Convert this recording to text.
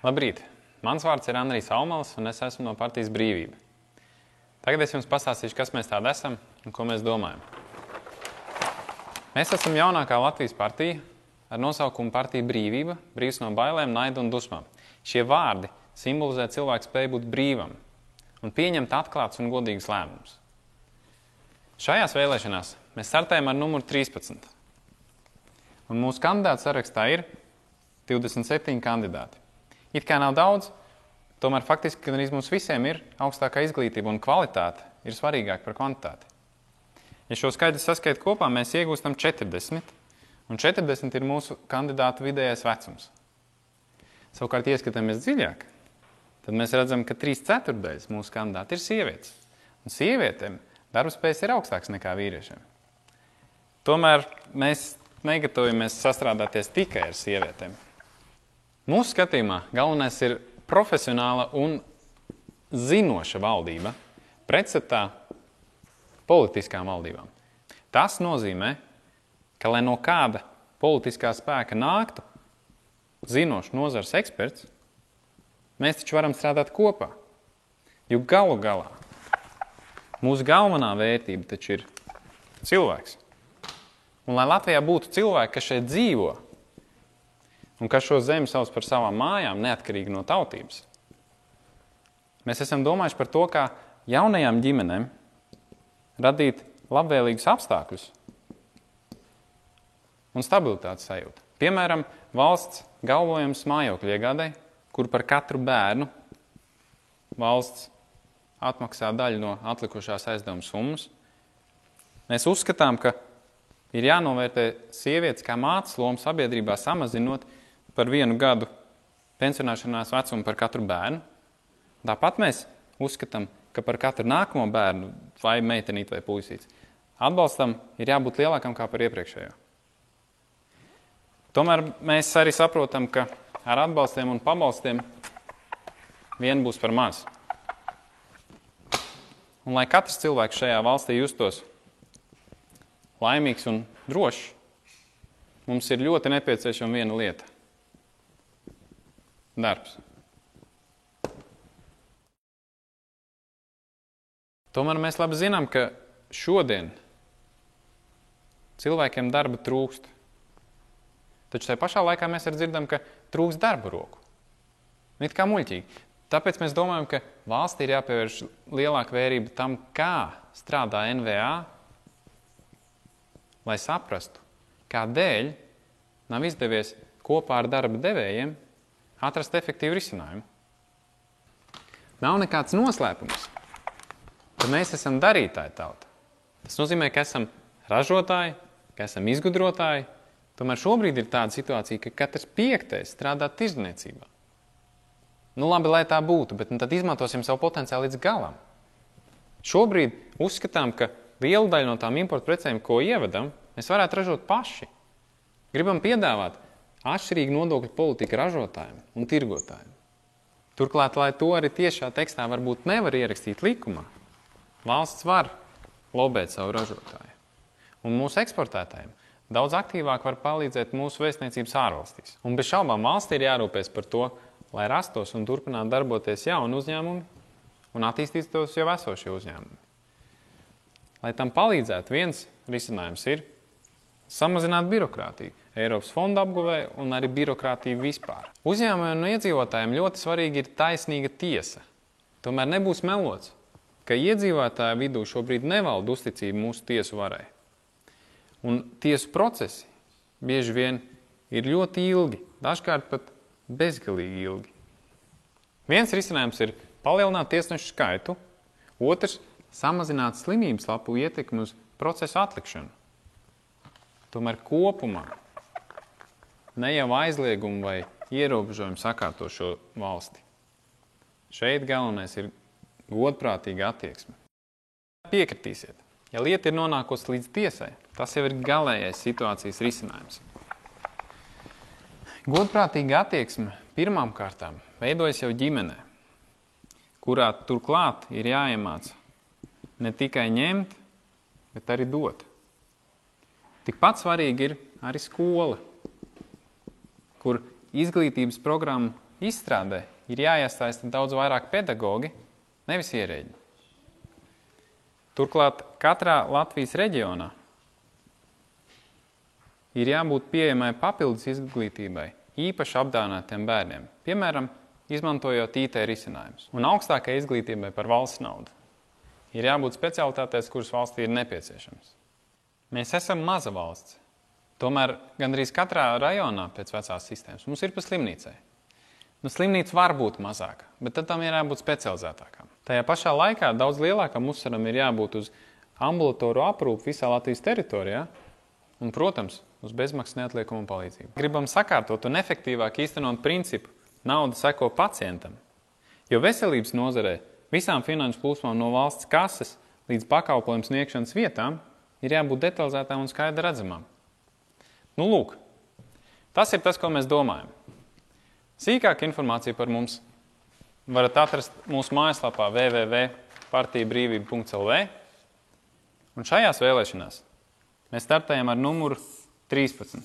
Labrīt! Mans vārds ir Andrijs Almals, un es esmu no partijas Brīvība. Tagad es jums pastāstīšu, kas mēs tādi esam un ko mēs domājam. Mēs esam jaunākā Latvijas partija ar nosaukumu Partija Brīvība, brīvs no bailēm, naidu un dusmām. Šie vārdi simbolizē cilvēku spēju būt brīvam un pieņemt atklāts un godīgs lēmumus. Šajās vēlēšanās mēs startējam ar numuru 13. Un mūsu kandidātu sarakstā ir 27 kandidāti. It kā nav daudz, tomēr faktiski gan arī mums visiem ir augstākā izglītība un kvalitāte ir svarīgāka par kvantitāti. Ja šo skaidru saskaitu kopā, mēs iegūstam 40, un 40 ir mūsu kandidātu vidējais vecums. Savukārt, ieskatāmies dziļāk, tad mēs redzam, ka 3/4 mūsu kandidāti ir sievietes, un sievietēm darbspējas ir augstāks nekā vīriešiem. Tomēr mēs negatavojamies sastrādāties tikai ar sievietēm. Mūsu skatījumā galvenais ir profesionāla un zinoša valdība pretstatā politiskām valdībām. Tas nozīmē, ka, lai no kāda politiskā spēka nāktu zinošs nozars eksperts, mēs taču varam strādāt kopā. Jo galu galā mūsu galvenā vērtība taču ir cilvēks. Un lai Latvijā būtu cilvēki, kas šeit dzīvo un kas šo zemi sauc par savām mājām, neatkarīgi no tautības, mēs esam domājuši par to, kā jaunajām ģimenēm radīt labvēlīgus apstākļus un stabilitātes sajūtu. Piemēram, valsts galvojums mājokļu iegādai, kur par katru bērnu valsts atmaksā daļu no atlikušās aizdevuma summas. Mēs uzskatām, ka ir jānovērtē sievietes kā mātes lomu sabiedrībā, samazinot par 1 gadu pensionēšanās vecumu par katru bērnu. Tāpat mēs uzskatām, ka par katru nākamo bērnu, vai meitenīti vai puisīti, atbalstam ir jābūt lielākam kā par iepriekšējo. Tomēr mēs arī saprotam, ka ar atbalstiem un pabalstiem vien būs par maz. Un lai katrs cilvēks šajā valstī justos laimīgs un drošs, mums ir ļoti nepieciešama viena lieta – darbs. Tomēr mēs labi zinām, ka šodien cilvēkiem darba trūkst. Taču tajā pašā laikā mēs arī dzirdam, ka trūkst darba roku. It kā muļķīgi. Tāpēc mēs domājam, ka valstī ir jāpievērš lielāka vērība tam, kā strādā NVA, lai saprastu, kādēļ nav izdevies kopā ar darba devējiem atrast efektīvu risinājumu. Nav nekāds noslēpums, ka mēs esam darītāji tauta. Tas nozīmē, ka esam ražotāji, ka esam izgudrotāji. Tomēr šobrīd ir tāda situācija, ka katrs 5. strādā tirdzniecībā. Nu labi, lai tā būtu, bet tad izmantosim savu potenciālu līdz galam. Šobrīd uzskatām, ka lielu daļu no tām importu precēm, ko ievedam, mēs varētu ražot paši. Gribam piedāvāt atšķirīgu nodokļu politiku ražotājiem un tirgotājiem. Turklāt, lai to arī tiešā tekstā varbūt nevar ierakstīt likumā, valsts var lobēt savu ražotāju. Un mūsu eksportētājiem daudz aktīvāk var palīdzēt mūsu vēstniecības ārvalstīs. Un bez šaubām valstī ir jārūpēs par to, lai rastos un turpinātu darboties jauni uzņēmumi un attīstītos jau esošie uzņēmumi. Lai tam palīdzētu, viens risinājums ir samazināt birokrātiju, Eiropas fonda apguvē un arī birokrātiju vispār. Uzņēmumiem un iedzīvotājiem ļoti svarīgi ir taisnīga tiesa. Tomēr nebūs melots, ka iedzīvotāju vidū šobrīd nevalda uzticība mūsu tiesu varai. Un tiesu procesi bieži vien ir ļoti ilgi, dažkārt pat bezgalīgi ilgi. Viens risinājums ir palielināt tiesnešu skaitu, otrs – samazināt slimības lapu ietekmi uz procesu atlikšanu. Tomēr kopumā ne jau aizliegumu vai ierobežojumu sakārto šo valsti. Šeit galvenais ir godprātīga attieksme. Piekritīsiet, ja lieta ir nonākusi līdz tiesai, tas jau ir galējais situācijas risinājums. Godprātīga attieksme pirmām kārtām veidojas jau ģimenē, kurā turklāt ir jāiemāca ne tikai ņemt, bet arī dot. Tikpat svarīgi ir arī skola, kur izglītības programma izstrādē ir jāiesaista daudz vairāk pedagogi, nevis ierēģi. Turklāt katrā Latvijas reģionā ir jābūt pieejamai papildus izglītībai īpaši apdāvinātiem bērniem, piemēram, izmantojot IT risinājumus. Un augstākai izglītībai par valsts naudu ir jābūt specialitātēs, kuras valstī ir nepieciešams. Mēs esam maza valsts. Tomēr gandrīz katrā rajonā pēc vecās sistēmas mums ir pa slimnīcai. Slimnīca var būt mazāka, bet tad tam ir jābūt specializētākām. Tajā pašā laikā daudz lielākam uzsvaram ir jābūt uz ambulatoru aprūpu visā Latvijas teritorijā un, protams, uz bezmaksas neatliekumu palīdzību. Gribam sakārtot un efektīvāk īstenot principu nauda seko pacientam, jo veselības nozarē visām finanšu plūsmām no valsts kases līdz pakalpojumu sniegšanas vietām ir jābūt detalizētām un skaidri redzamām. Lūk, tas ir tas, ko mēs domājam. Sīkāka informācija par mums varat atrast mūsu mājaslapā www.partijabrīvība.lv, un šajās vēlēšanās mēs startējam ar numuru 13.